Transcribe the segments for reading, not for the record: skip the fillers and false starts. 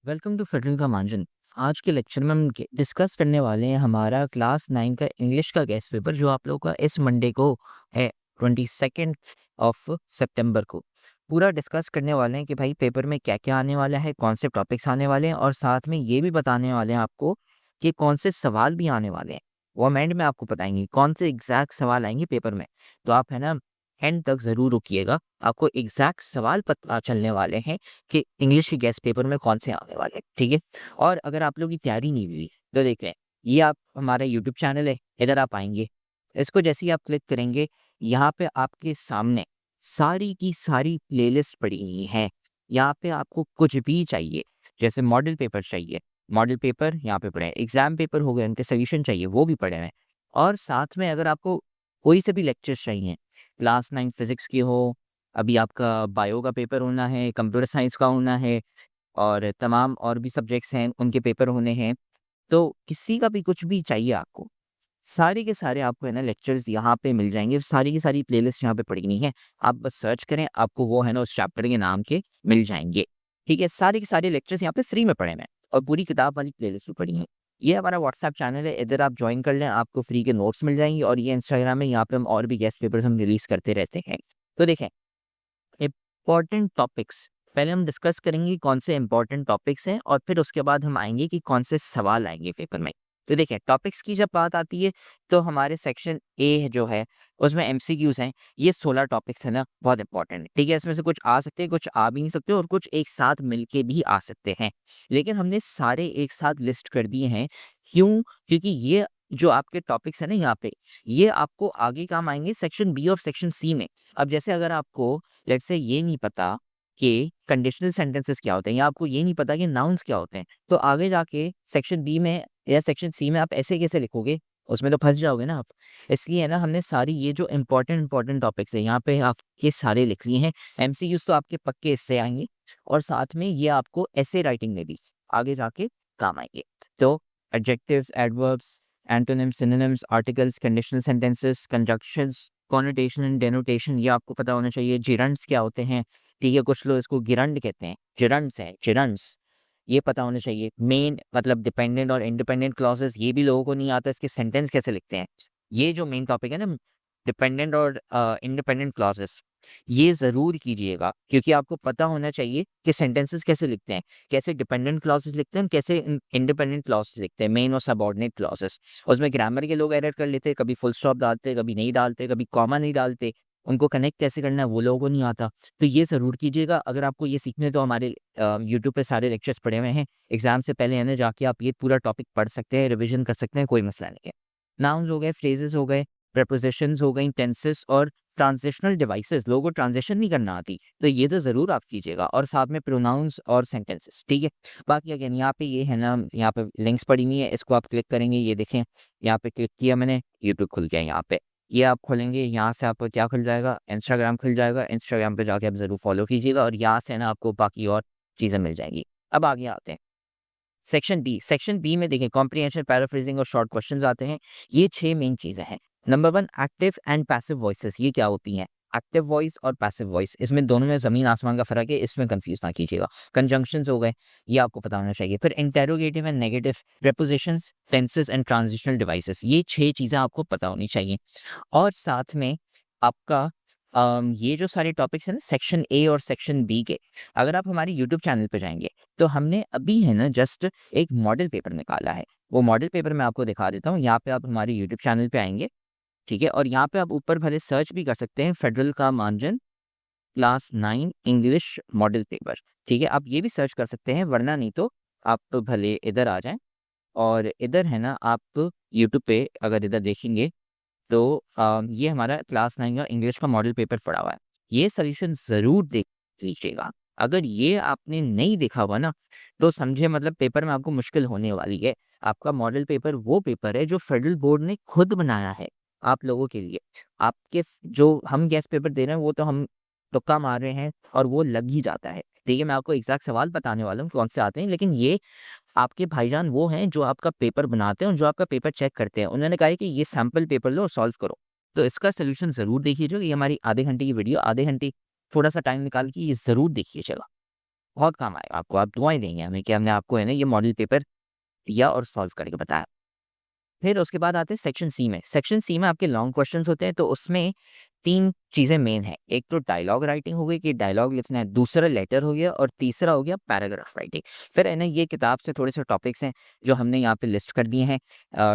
Welcome to federal का मांझन। आज के लेक्चर में हम डिस्कस करने वाले हैं हमारा क्लास 9 का इंग्लिश का गेस्ट पेपर जो आप लोगों का इस मंडे को है 22 सितंबर को। पूरा डिस्कस करने वाले हैं कि भाई पेपर में क्या क्या आने वाला है, कौन से टॉपिक्स आने वाले हैं और साथ में ये भी बताने वाले हैं आपको कि कौन से सवाल भी आने वाले हैं। वो एंड में आपको बताएंगे कौन से एग्जैक्ट सवाल आएंगे पेपर में। तो आप है ना एंड तक ज़रूर रुकिएगा, आपको एग्जैक्ट सवाल पता चलने वाले हैं कि इंग्लिश के गेस्ट पेपर में कौन से आने वाले हैं। ठीक है। और अगर आप लोगों की तैयारी नहीं हुई तो देख लें, ये आप हमारा यूट्यूब चैनल है, इधर आप आएंगे, इसको जैसे ही आप क्लिक करेंगे यहाँ पे आपके सामने सारी की सारी प्लेलिस्ट पड़ी हुई है। यहाँ पे आपको कुछ भी चाहिए, जैसे मॉडल पेपर चाहिए, मॉडल पेपर यहाँ पे पड़े हैं, एग्जाम पेपर हो गए उनके सोल्यूशन चाहिए वो भी पड़े हैं। और साथ में अगर आपको कोई से भी लेक्चर्स चाहिए, क्लास 9 फिजिक्स की हो, अभी आपका बायो का पेपर होना है, कंप्यूटर साइंस का होना है और तमाम और भी सब्जेक्ट्स हैं उनके पेपर होने हैं, तो किसी का भी कुछ भी चाहिए आपको, सारे के सारे आपको है ना लेक्चर्स यहाँ पे मिल जाएंगे। सारी की सारी प्लेलिस्ट यहाँ पे पड़ी हुई है, आप बस सर्च करें, आपको वो है ना उस चैप्टर के नाम के मिल जाएंगे। ठीक है, सारे के सारे लेक्चर्स यहाँ पे फ्री में पड़े हुए हैं और पूरी किताब वाली प्लेलिस्ट भी पड़ी है। ये हमारा व्हाट्सएप चैनल है, इधर आप ज्वाइन कर लें, आपको फ्री के नोट्स मिल जाएंगे। और ये इंस्टाग्राम है, यहाँ पे हम और भी गेस्ट पेपर्स हम रिलीज करते रहते हैं। तो देखें, इम्पॉर्टेंट टॉपिक्स पहले हम डिस्कस करेंगे कौन से इंपॉर्टेंट टॉपिक्स हैं और फिर उसके बाद हम आएंगे कि कौन से सवाल आएंगे पेपर में। तो देखें, टॉपिक्स की जब बात आती है तो हमारे सेक्शन ए जो है उसमें एमसीक्यूज हैं। ये 16 टॉपिक्स है ना, बहुत इंपॉर्टेंट है। ठीक है, इसमें से कुछ आ सकते हैं, कुछ आ भी नहीं सकते और कुछ एक साथ मिलके भी आ सकते हैं, लेकिन हमने सारे एक साथ लिस्ट कर दिए हैं। क्यों? क्योंकि ये जो आपके टॉपिक्स है ना यहाँ पे, ये आपको आगे काम आएंगे सेक्शन बी और सेक्शन सी में। अब जैसे अगर आपको लेट्स से ये नहीं पता कि कंडीशनल सेंटेंसेस क्या होते हैं या आपको ये नहीं पता कि नाउन्स क्या होते हैं, तो आगे जाके सेक्शन बी में या सेक्शन सी में आप ऐसे कैसे लिखोगे, उसमें तो फंस जाओगे ना आप। इसलिए है ना हमने सारी ये जो इंपॉर्टेंट टॉपिक्स है यहाँ पे आपके सारे लिख लिए हैं। एमसीक्यूज तो आपके पक्के इससे आएंगे और साथ में ये आपको ऐसे राइटिंग में भी आगे जाके काम आएंगे। तो adjectives, adverbs, antonyms, synonyms, articles, conditional sentences, conjunctions, connotation and denotation ये आपको पता होना चाहिए। जिरंड्स क्या होते हैं, ठीक है, कुछ लोग इसको गिरंड कहते हैं, जिरंड्स है, जिरंड्स ये पता होना चाहिए। मेन मतलब डिपेंडेंट और इंडिपेंडेंट क्लॉजेस ये भी लोगों को नहीं आता, इसके सेंटेंस कैसे लिखते हैं। ये जो मेन टॉपिक है ना, डिपेंडेंट और इंडिपेंडेंट क्लॉजेस, ये ज़रूर कीजिएगा क्योंकि आपको पता होना चाहिए कि सेंटेंसेस कैसे लिखते हैं, कैसे डिपेंडेंट क्लॉजेस लिखते हैं, कैसे इंडिपेंडेंट क्लॉजेस लिखते हैं, मेन और सबऑर्डिनेट क्लॉजेस। उसमें ग्रामर के लोग एरर कर लेते हैं, कभी फुल स्टॉप डालते, कभी नहीं डालते, कभी कॉमा नहीं डालते, उनको कनेक्ट कैसे करना है वो लोगों को नहीं आता। तो ये ज़रूर कीजिएगा। अगर आपको ये सीखने तो हमारे यूट्यूब पे सारे लेक्चर्स पड़े हुए हैं, एग्जाम से पहले है ना जाके आप ये पूरा टॉपिक पढ़ सकते हैं, रिविजन कर सकते हैं, कोई मसला नहीं है। नाउन्स हो गए, फ्रेजेस हो गए, प्रपोजिशंस हो गई, टेंसेस और ट्रांजिशनल डिवाइसेस, लोगों को ट्रांजिशन नहीं करना आती तो ये तो ज़रूर आप कीजिएगा। और साथ में प्रोनाउंस और सेंटेंसेस। ठीक है, बाकी अगेन यहाँ पे ये है ना, यहाँ पे लिंक्स पड़ी हुई है, इसको आप क्लिक करेंगे, ये देखें यहाँ पे क्लिक किया मैंने, यूट्यूब खुल गया। यहाँ पे ये आप खोलेंगे, यहाँ से आपको क्या खुल जाएगा, इंस्टाग्राम खुल जाएगा। इंस्टाग्राम पे जाके आप ज़रूर फॉलो कीजिएगा और यहाँ से ना आपको बाकी और चीज़ें मिल जाएंगी। अब आगे आते हैं सेक्शन बी। सेक्शन बी में देखें कॉम्प्रिहेंशन, पैराफ्रेजिंग और शॉर्ट क्वेश्चंस आते हैं। ये 6 मेन चीज़ें हैं। Number 1, active and passive voices. ये क्या होती हैं? एक्टिव वॉइस और पैसिव वॉइस, इसमें दोनों में ज़मीन आसमान का फ़र्क है, इसमें कंफ्यूज ना कीजिएगा। कंजंक्शंस हो गए, ये आपको पता होना चाहिए। फिर interrogative and negative, prepositions, tenses and transitional devices, ये 6 चीज़ें आपको पता होनी चाहिए। और साथ में आपका ये जो सारे टॉपिक्स हैं ना सेक्शन ए और सेक्शन बी के, अगर आप हमारे यूट्यूब चैनल पे जाएंगे तो हमने अभी है ना जस्ट एक मॉडल पेपर निकाला है। वो मॉडल पेपर मैं आपको दिखा देता हूँ। यहाँ पे आप हमारे यूट्यूब चैनल पे आएंगे, ठीक है, और यहाँ पे आप ऊपर भले सर्च भी कर सकते हैं, फेडरल का मांझन क्लास 9 इंग्लिश मॉडल पेपर। ठीक है, आप ये भी सर्च कर सकते हैं, वरना नहीं तो आप तो भले इधर आ जाएं और इधर है ना आप यूट्यूब पे अगर इधर देखेंगे तो ये हमारा क्लास 9 का इंग्लिश का मॉडल पेपर पड़ा हुआ है। ये सोल्यूशन ज़रूर देख लीजिएगा। अगर ये आपने नहीं देखा हुआ ना तो समझे मतलब पेपर में आपको मुश्किल होने वाली है। आपका मॉडल पेपर वो पेपर है जो फेडरल बोर्ड ने खुद बनाया है आप लोगों के लिए। आपके जो हम गेस्ट पेपर दे रहे हैं वो तो हम तुक्का मार रहे हैं और वो लग ही जाता है। ठीक है, मैं आपको एग्जैक्ट सवाल बताने वाला हूँ कौन से आते हैं, लेकिन ये आपके भाईजान वो हैं जो आपका पेपर बनाते हैं और जो आपका पेपर चेक करते हैं। उन्होंने कहा है कि ये सैम्पल पेपर लो और सॉल्व करो, तो इसका सोल्यूशन ज़रूर देखिएगा। ये हमारी आधे घंटे की वीडियो, आधे घंटे थोड़ा सा टाइम निकाल के ये ज़रूर देखिएगा। बहुत काम आएगा आपको, आप दुआएं देंगे हमें कि हमने आपको है ना ये मॉडल पेपर दिया और सॉल्व करके बताया। फिर उसके बाद आते हैं सेक्शन सी में। सेक्शन सी में आपके लॉन्ग क्वेश्चंस होते हैं, तो उसमें 3 चीज़ें मेन हैं। एक तो डायलॉग राइटिंग हो गई कि डायलॉग लिखना है, दूसरा लेटर हो गया और तीसरा हो गया पैराग्राफ राइटिंग। फिर है ना ये किताब से थोड़े से टॉपिक्स हैं जो हमने यहाँ पे लिस्ट कर दिए हैं।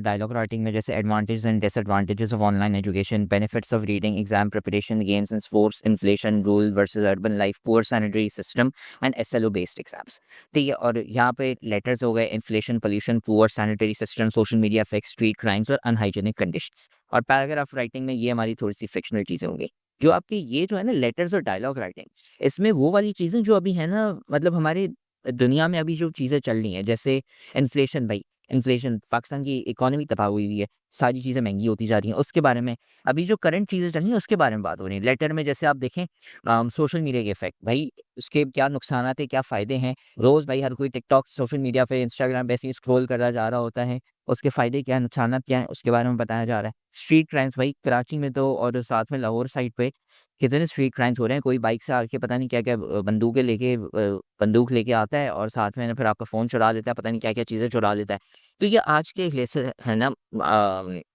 डायलॉग राइटिंग में जैसे advantages and disadvantages of online education, benefits of reading, exam preparation, games and sports, inflation, rural versus urban life, poor sanitary system and SLO based exams. ठीक है, और यहाँ पे लेटर्स हो गए inflation, pollution, poor sanitary system, social media effects, street crimes और unhygienic conditions. और paragraph writing में ये हमारी थोड़ी सी फिक्शनल चीज़ें होंगी। जो आपके ये जो है ना लेटर्स और डायलॉग राइटिंग, इसमें वो वाली चीज़ें जो अभी है ना, मतलब हमारे दुनिया में अभी जो चीज़ें चल रही हैं, जैसे इन्फ्लेशन, भाई इन्फ्लेशन, पाकिस्तान की इकोनॉमी तबाह हुई है, सारी चीज़ें महंगी होती जा रही हैं, उसके बारे में अभी जो करंट चीज़ें चल रही हैं उसके बारे में बात हो रही है। लेटर में जैसे आप देखें सोशल मीडिया के इफेक्ट, भाई उसके क्या नुकसानात है, क्या फ़ायदे हैं। रोज़ भाई हर कोई टिकटॉक, सोशल मीडिया पे, इंस्टाग्राम पे ऐसे ही स्क्रॉल करता जा रहा होता है, उसके फ़ायदे क्या हैं, नुकसानात क्या हैं, उसके बारे में बताया जा रहा है। स्ट्रीट क्राइम्स, भाई कराची में तो और साथ में लाहौर साइड पे कितने स्ट्रीट क्राइम्स हो रहे हैं। कोई बाइक से आके पता नहीं क्या-क्या बंदूक लेके आता है और साथ में ना फिर आपका फ़ोन चुरा लेता है, पता नहीं क्या-क्या चीज़ें चुरा लेता है। तो ये आज के लेसन है ना,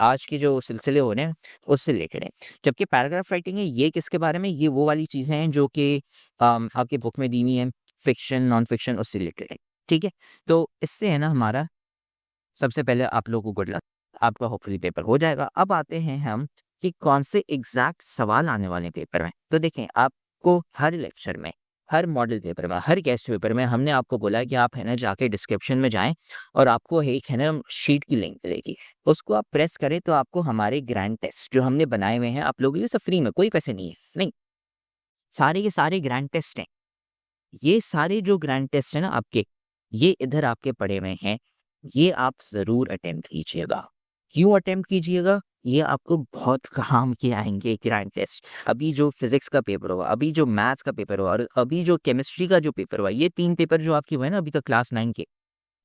आज के जो सिलसिले हो रहे हैं उससे रिलेटेड है। जबकि पैराग्राफ राइटिंग है ये किसके बारे में, ये वो वाली चीज़ें हैं जो कि आपकी बुक में दी हुई हैं, फ़िक्शन, नॉन फ़िक्शन उससे रिलेटेड है। ठीक है? तो इससे है ना हमारा सबसे पहले आप लोगों को गुड लक, आपका होपफुली पेपर हो जाएगा। अब आते हैं हम कि कौन से एग्ज़ैक्ट सवाल आने वाले हैं पेपर में। तो देखें, आपको हर लेक्चर में, हर मॉडल पेपर में, हर गेस्ट पेपर में हमने आपको बोला है कि आप है ना जाके डिस्क्रिप्शन में जाएँ और आपको एक है ना शीट की लिंक मिलेगी। उसको आप प्रेस करें तो आपको हमारे ग्रैंड टेस्ट जो हमने बनाए हुए हैं आप लोगों के लिए, सब फ्री में, कोई पैसे नहीं है। नहीं, सारे के सारे ग्रैंड टेस्ट हैं। ये सारे जो ग्रैंड टेस्ट हैं ना आपके, ये इधर आपके पड़े हुए हैं। ये आप ज़रूर अटेम्प्ट कीजिएगा। क्यों अटेम्प्ट कीजिएगा? ये आपको बहुत काम के आएँगे ग्रैंड टेस्ट। अभी जो फिज़िक्स का पेपर हुआ, अभी जो मैथ्स का पेपर हुआ और अभी जो केमिस्ट्री का जो पेपर हुआ, ये 3 पेपर जो आपके हुए ना अभी तक क्लास 9 के,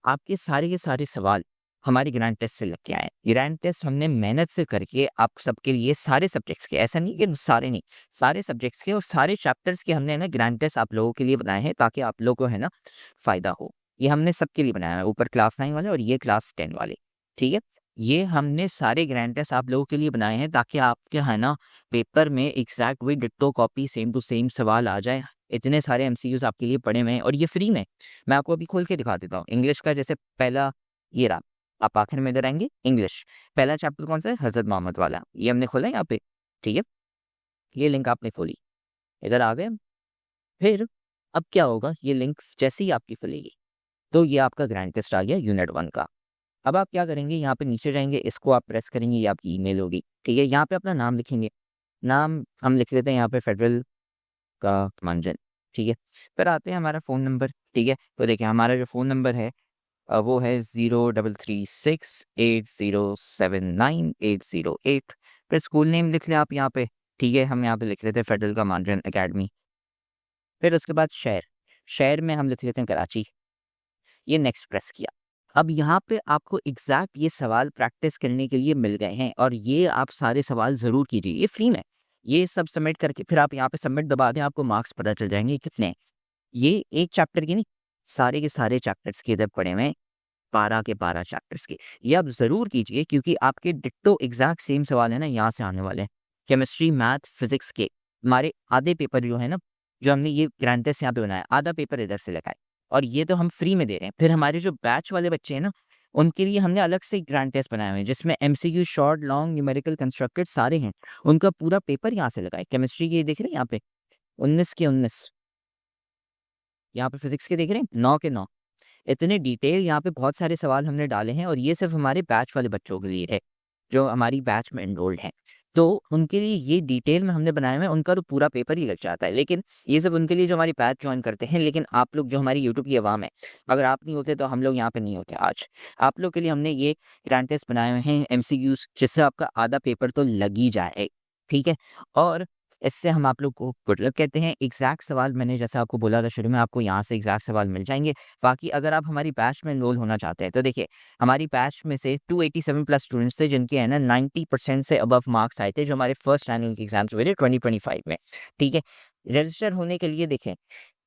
आपके सारे के सारे सवाल हमारे ग्रैंड टेस्ट से लग के आए हैं। ग्रैंड टेस्ट हमने मेहनत से करके आप सबके लिए सारे सब्जेक्ट्स के, ऐसा नहीं कि सारे नहीं, सारे सब्जेक्ट्स के और सारे चैप्टर्स के हमने ना ग्रैंड टेस्ट आप लोगों के लिए बनाए हैं ताकि आप लोगों को है ना फ़ायदा हो। ये हमने सबके लिए बनाया है, ऊपर क्लास 9 वाले और ये क्लास 10 वाले। ठीक है? ये हमने सारे ग्रैंड टेस्ट आप लोगों के लिए बनाए हैं ताकि आपके है ना पेपर में एग्ज़ैक्ट वही ditto copy same to same सवाल आ जाए। इतने सारे एमसीक्यूज़ आपके लिए पड़े हुए हैं और ये फ्री में। मैं आपको अभी खोल के दिखा देता हूँ। इंग्लिश का जैसे पहला ये रहा, आप आखिर में इधर आएँगे इंग्लिश। पहला चैप्टर कौन सा है? हज़रत मोहम्मद वाला। ये हमने खोला है यहाँ पे, ठीक है? ये लिंक आपने खोली, इधर आ गए हम। फिर अब क्या होगा, ये लिंक जैसे ही आपकी खुलेगी, तो ये आपका ग्रैंड टेस्ट आ गया यूनिट 1 का। अब आप क्या करेंगे, यहाँ पे नीचे जाएँगे, इसको आप प्रेस करेंगे, ये आपकी ईमेल होगी, ठीक है? यहाँ पे अपना नाम लिखेंगे। नाम हम लिख लेते हैं यहाँ पे फेडरल का मंजन, ठीक है? फिर आते हैं हमारा फ़ोन नंबर, ठीक है? तो देखिए हमारा जो फ़ोन नंबर है वो है 033680798808। फिर स्कूल नेम लिख लें आप यहाँ पे, ठीक है? हम यहाँ पे लिख लेते हैं फेडरल का मांड्रन एकेडमी। फिर उसके बाद शहर, शहर में हम लिख लेते हैं कराची। ये नेक्स्ट प्रेस किया। अब यहाँ पे आपको एग्जैक्ट ये सवाल प्रैक्टिस करने के लिए मिल गए हैं और ये आप सारे सवाल ज़रूर कीजिए, ये फ्री में। ये सब सबमिट करके फिर आप यहाँ पे सबमिट दबा दें, आपको मार्क्स पता चल जाएंगे कितने हैं। ये एक चैप्टर के नहीं, सारे के सारे चैप्टर्स के इधर पड़े हुए हैं, 12 के 12 चैप्टर्स के। ये आप ज़रूर कीजिए क्योंकि आपके डिट्टो एग्जैक्ट सेम सवाल है ना यहाँ से आने वाले हैं। केमिस्ट्री, मैथ, फिजिक्स के हमारे आधे पेपर जो है ना, जो हमने ये ग्रैंड टेस्ट यहाँ पे बनाया, आधा पेपर इधर से लगाए और ये तो हम फ्री में दे रहे हैं। फिर हमारे जो बैच वाले बच्चे हैं ना, उनके लिए हमने अलग से ग्रैंड टेस्ट बनाए हुए हैं जिसमें MCQ, short, long, numerical, constructed सारे हैं। उनका पूरा पेपर यहाँ से लगाए। केमिस्ट्री के देख रहे हैं यहाँ पे 19 के 19, यहाँ पे फिजिक्स के देख रहे हैं 9 के 9। इतने डिटेल यहाँ पे बहुत सारे सवाल हमने डाले हैं और ये सिर्फ हमारे बैच वाले बच्चों के लिए है जो हमारी बैच में एनरोल्ड हैं। तो उनके लिए ये डिटेल में हमने बनाए हुए हैं, उनका तो पूरा पेपर ही लग जाता है। लेकिन ये सब उनके लिए जो हमारी बैच ज्वाइन करते हैं। लेकिन आप लोग जो हमारी यूट्यूब की आवाम है, अगर आप नहीं होते तो हम लोग यहाँ पे नहीं होते आज। आप लोग के लिए हमने ये ग्रैंड टेस्ट बनाए हुए हैं एमसीक्यूज, जिससे आपका आधा पेपर तो लग ही जाए, ठीक है? और इससे हम आप लोग को गुड लक कहते हैं। एग्जैक्ट सवाल मैंने जैसा आपको बोला था शुरू में, आपको यहाँ से एग्जैक्ट सवाल मिल जाएंगे। बाकी अगर आप हमारी बैच में एनरोल होना चाहते हैं तो देखिए, हमारी बैच में से 287 प्लस स्टूडेंट्स थे जिनके है ना 90% से अबव मार्क्स आए थे, जो हमारे फर्स्ट एनुअल के एग्जाम्स हुए थे 2025 में, ठीक है? रजिस्टर होने के लिए देखें,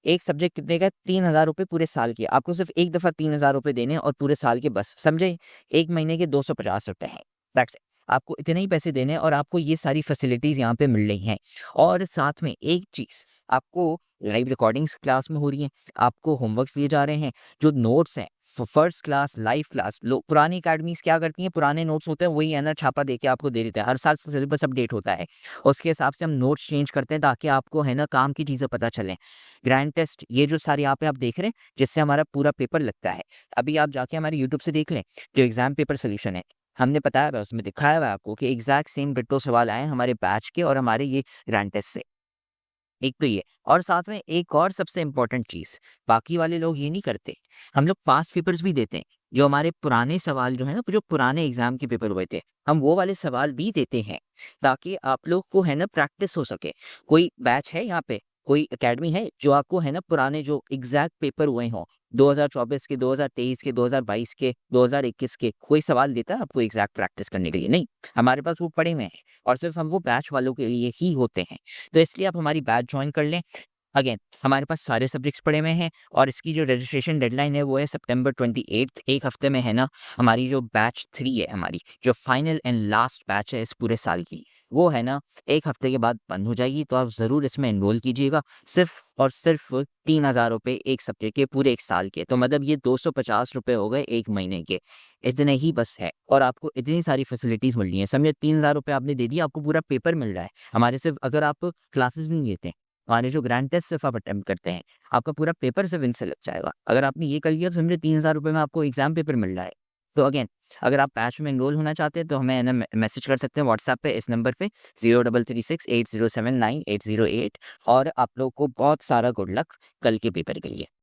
एक सब्जेक्ट कितने का? 3,000 रुपये पूरे साल के। आपको सिर्फ एक दफ़ा 3,000 रुपये देने और पूरे साल के, बस समझे? एक महीने के 250 रुपये हैं, दैट्स इट। आपको इतने ही पैसे देने और आपको ये सारी फैसिलिटीज़ यहाँ पे मिल रही हैं। और साथ में एक चीज़, आपको लाइव रिकॉर्डिंग्स क्लास में हो रही हैं, आपको होमवर्क्स दिए जा रहे हैं, जो नोट्स हैं फर्स्ट क्लास लाइव क्लास। लोग पुरानी अकेडमीज़ क्या करती हैं, पुराने नोट्स होते हैं वही है ना छापा दे के आपको दे देते हैं। हर साल सिलेबस अपडेट होता है, उसके हिसाब से हम नोट्स चेंज करते हैं ताकि आपको है ना काम की चीज़ें पता चलें। ग्रैंड टेस्ट, ये जो सारे यहाँ पे आप देख रहे हैं जिससे हमारा पूरा पेपर लगता है, अभी आप जाके हमारे यूट्यूब से देख लें जो एग्जाम पेपर सोल्यूशन है, हमने बताया हुआ है, उसमें दिखाया हुआ है आपको कि एग्जैक्ट सेम डिट्टो सवाल आए हैं हमारे बैच के और हमारे ये ग्रैंड टेस्ट से। एक तो ये, और साथ में एक और सबसे इम्पोर्टेंट चीज़, बाकी वाले लोग ये नहीं करते, हम लोग पास्ट पेपर्स भी देते हैं। जो हमारे पुराने सवाल जो है ना, जो पुराने एग्जाम के पेपर हुए थे, हम वो वाले सवाल भी देते हैं ताकि आप लोग को है ना प्रैक्टिस हो सके। कोई बैच है यहाँ पे, कोई एकेडमी है जो आपको है ना पुराने जो एग्जैक्ट पेपर हुए हों 2024 के, 2023 के, 2022 के, 2021 के, कोई सवाल देता है आपको एग्जैक्ट प्रैक्टिस करने के लिए? नहीं, हमारे पास वो पड़े हुए हैं और सिर्फ हम वो बैच वालों के लिए ही होते हैं। तो इसलिए आप हमारी बैच ज्वाइन कर लें। अगेन हमारे पास सारे सब्जेक्ट्स पड़े हुए हैं और इसकी जो रजिस्ट्रेशन डेडलाइन है वो है सितंबर 28। एक हफ्ते में है ना हमारी जो बैच 3 है, हमारी जो फाइनल एंड लास्ट बैच है इस पूरे साल की, वो है ना एक हफ्ते के बाद बंद हो जाएगी। तो आप ज़रूर इसमें एनरोल कीजिएगा। सिर्फ और सिर्फ 3,000 रुपये एक सब्जेक्ट के पूरे एक साल के, तो मतलब ये 250 रुपये हो गए एक महीने के। इतने ही बस है और आपको इतनी सारी फैसिलिटीज़ मिल रही हैं। समझे, 3,000 रुपये आपने दे दिया, आपको पूरा पेपर मिल रहा है हमारे। सिर्फ अगर आप क्लासेस भी नहीं लेते हैं, हमारे जो ग्रैंड टेस्ट सिर्फ आप अटेम्प्ट करते हैं, आपका पूरा पेपर सिर्फ इनसे लग जाएगा। अगर आपने ये कर लिया तो समझे 3,000 रुपये में आपको एग्जाम पेपर मिल रहा है। तो अगेन अगर आप बैच में एनरोल होना चाहते हैं तो हमें ना मैसेज कर सकते हैं व्हाट्सएप पे, इस नंबर पे 033680798008। और आप लोग को बहुत सारा गुड लक कल के पेपर के लिए।